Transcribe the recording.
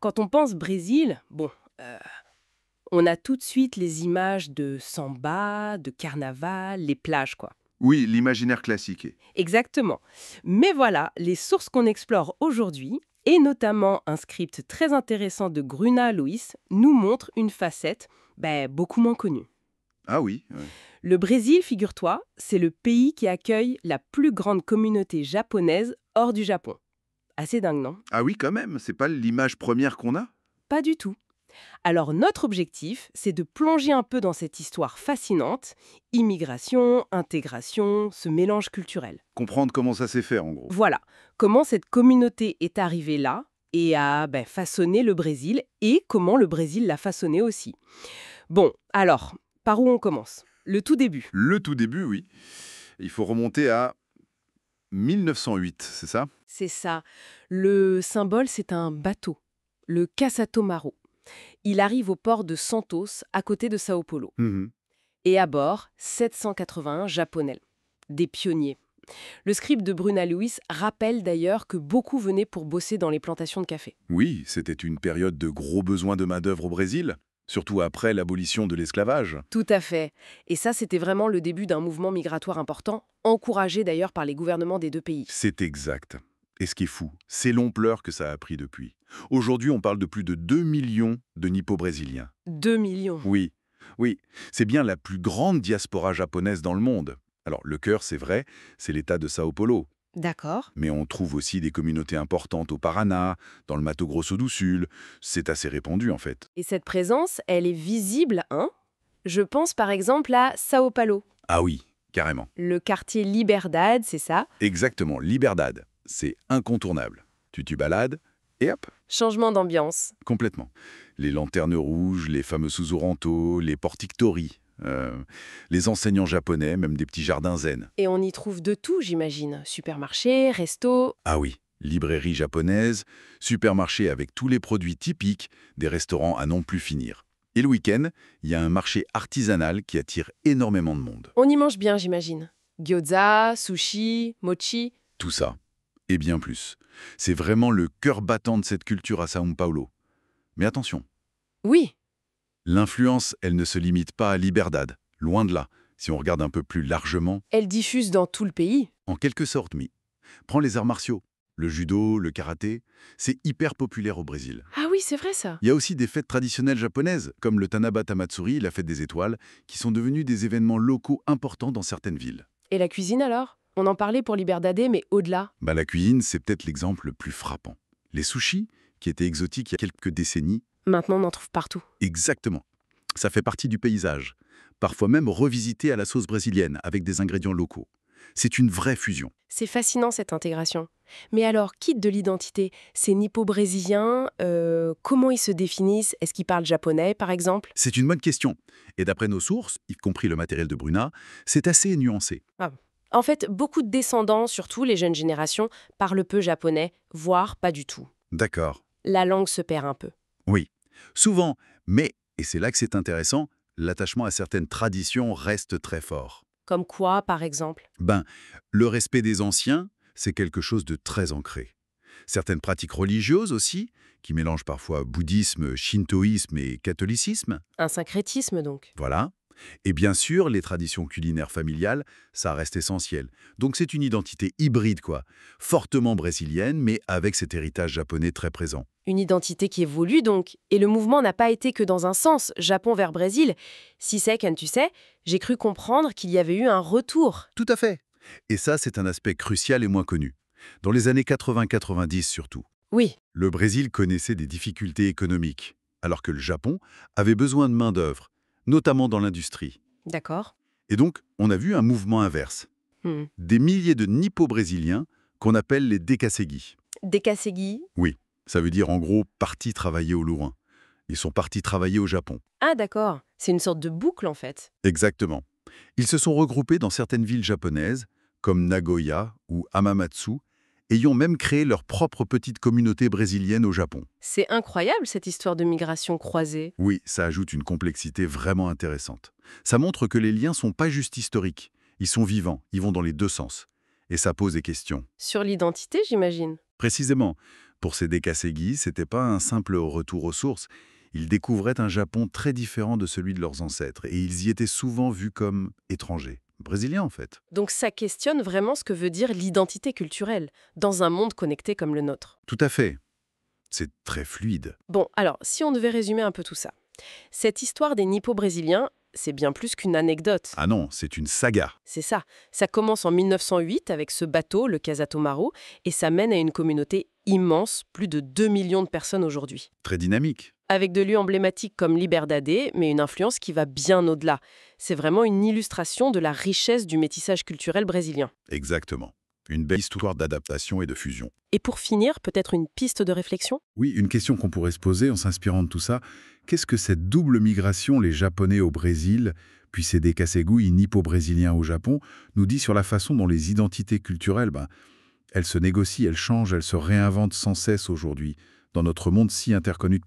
Quand on pense Brésil, on a tout de suite les images de samba, de carnaval, les plages, quoi. Oui, l'imaginaire classique. Exactement. Mais voilà, les sources qu'on explore aujourd'hui, et notamment un script très intéressant de Gruna Luis, nous montrent une facette beaucoup moins connue. Ah oui, ouais. Le Brésil, figure-toi, c'est le pays qui accueille la plus grande communauté japonaise hors du Japon. Assez dingue, non? Ah oui, quand même, c'est pas l'image première qu'on a? Pas du tout. Alors notre objectif, c'est de plonger un peu dans cette histoire fascinante, immigration, intégration, ce mélange culturel. Comprendre comment ça s'est fait, en gros. Voilà, comment cette communauté est arrivée là et a façonné le Brésil et comment le Brésil l'a façonné aussi. Bon, alors, par où on commence? Le tout début. Le tout début, oui. Il faut remonter à 1908, c'est ça? C'est ça. Le symbole, c'est un bateau, le Casatomaro. Il arrive au port de Santos, à côté de Sao Paulo. Mhm. Et à bord, 781 Japonais, des pionniers. Le script de Bruna Lewis rappelle d'ailleurs que beaucoup venaient pour bosser dans les plantations de café. Oui, c'était une période de gros besoins de main-d'œuvre au Brésil, surtout après l'abolition de l'esclavage. Tout à fait. Et ça, c'était vraiment le début d'un mouvement migratoire important, encouragé d'ailleurs par les gouvernements des deux pays. C'est exact. Et ce qui est fou, c'est l'ampleur que ça a pris depuis. Aujourd'hui, on parle de plus de 2 millions de Nippo-Brésiliens. 2 millions. Oui, oui, c'est bien la plus grande diaspora japonaise dans le monde. Alors, le cœur, c'est vrai, c'est l'État de Sao Paulo. D'accord. Mais on trouve aussi des communautés importantes au Paraná, dans le Mato Grosso do Sul. C'est assez répandu, en fait. Et cette présence, elle est visible, hein? Je pense par exemple à Sao Paulo, Ah oui, carrément. le quartier Liberdade, c'est ça? Exactement, Liberdade. C'est incontournable. Tu t'y balades, et hop, Changement d'ambiance. complètement. Les lanternes rouges, les fameux Suzuranto, les portiques Tori, les enseignants japonais, même des petits jardins zen. Et on y trouve de tout, j'imagine. Supermarché, resto. Ah oui, librairie japonaise, supermarché avec tous les produits typiques, des restaurants à non plus finir. Et le week-end, il y a un marché artisanal qui attire énormément de monde. On y mange bien, j'imagine. Gyoza, sushi, mochi. Tout ça, et bien plus. C'est vraiment le cœur battant de cette culture à São Paulo. Mais attention, Oui, l'influence, elle ne se limite pas à Liberdade, loin de là. Si on regarde un peu plus largement, elle diffuse dans tout le pays. en quelque sorte, oui. Prends les arts martiaux, le judo, le karaté, c'est hyper populaire au Brésil. Ah oui, c'est vrai ça. Il y a aussi des fêtes traditionnelles japonaises, comme le Tanabata Matsuri, la fête des étoiles, qui sont devenues des événements locaux importants dans certaines villes. Et la cuisine alors? On en parlait pour Liberdade, mais au-delà. La cuisine, c'est peut-être l'exemple le plus frappant. Les sushis, qui étaient exotiques il y a quelques décennies, Maintenant, on en trouve partout. exactement. Ça fait partie du paysage. Parfois même revisité à la sauce brésilienne, avec des ingrédients locaux. C'est une vraie fusion. C'est fascinant cette intégration. Mais alors, quitte de l'identité, ces nippo-brésiliens, comment ils se définissent? Est-ce qu'ils parlent japonais, par exemple? C'est une bonne question. Et d'après nos sources, y compris le matériel de Bruna, c'est assez nuancé. En fait, beaucoup de descendants, surtout les jeunes générations, parlent peu japonais, voire pas du tout. D'accord. La langue se perd un peu. Oui. Souvent, mais, et c'est là que c'est intéressant, l'attachement à certaines traditions reste très fort. Comme quoi, par exemple? Le respect des anciens, c'est quelque chose de très ancré. Certaines pratiques religieuses aussi, qui mélangent parfois bouddhisme, shintoïsme et catholicisme, Un syncrétisme, donc. voilà. Et bien sûr, les traditions culinaires familiales, ça reste essentiel. Donc c'est une identité hybride, quoi. Fortement brésilienne, mais avec cet héritage japonais très présent. Une identité qui évolue, donc. Et le mouvement n'a pas été que dans un sens, Japon vers Brésil. Si c'est qu'un tu sais, j'ai cru comprendre qu'il y avait eu un retour. Tout à fait. Et ça, c'est un aspect crucial et moins connu. Dans les années 80-90 surtout, Oui, le Brésil connaissait des difficultés économiques, alors que le Japon avait besoin de main-d'œuvre, notamment dans l'industrie. d'accord. Et donc, on a vu un mouvement inverse. Hmm. Des milliers de nippo-brésiliens qu'on appelle les décasségui. Dekasegi. Oui, ça veut dire en gros partis travailler au loin. Ils sont partis travailler au Japon. Ah, d'accord. C'est une sorte de boucle, en fait. Exactement. Ils se sont regroupés dans certaines villes japonaises, comme Nagoya ou Hamamatsu, ayant même créé leur propre petite communauté brésilienne au Japon. C'est incroyable, cette histoire de migration croisée. Oui, ça ajoute une complexité vraiment intéressante. Ça montre que les liens sont pas juste historiques, ils sont vivants, ils vont dans les deux sens. Et ça pose des questions. Sur l'identité, j'imagine. Précisément, Pour ces Dekasegi, c'était pas un simple retour aux sources. Ils découvraient un Japon très différent de celui de leurs ancêtres, et ils y étaient souvent vus comme étrangers. Brésiliens, en fait. Donc ça questionne vraiment ce que veut dire l'identité culturelle, dans un monde connecté comme le nôtre. Tout à fait. C'est très fluide. Bon, alors, si on devait résumer un peu tout ça. Cette histoire des Nippo-brésiliens, c'est bien plus qu'une anecdote. Ah non, c'est une saga. C'est ça. Ça commence en 1908 avec ce bateau, le Casatomaru, et ça mène à une communauté immense, plus de 2 millions de personnes aujourd'hui. Très dynamique. Avec de lieux emblématiques comme Liberdade, mais une influence qui va bien au-delà. C'est vraiment une illustration de la richesse du métissage culturel brésilien. Exactement. Une belle histoire d'adaptation et de fusion. Et pour finir, peut-être une piste de réflexion? Oui, une question qu'on pourrait se poser en s'inspirant de tout ça. Qu'est-ce que cette double migration, les Japonais au Brésil, puis ces Dekasegu nippo-brésiliens au Japon, nous dit sur la façon dont les identités culturelles, elles se négocient, elles changent, elles se réinventent sans cesse aujourd'hui, dans notre monde si interconnu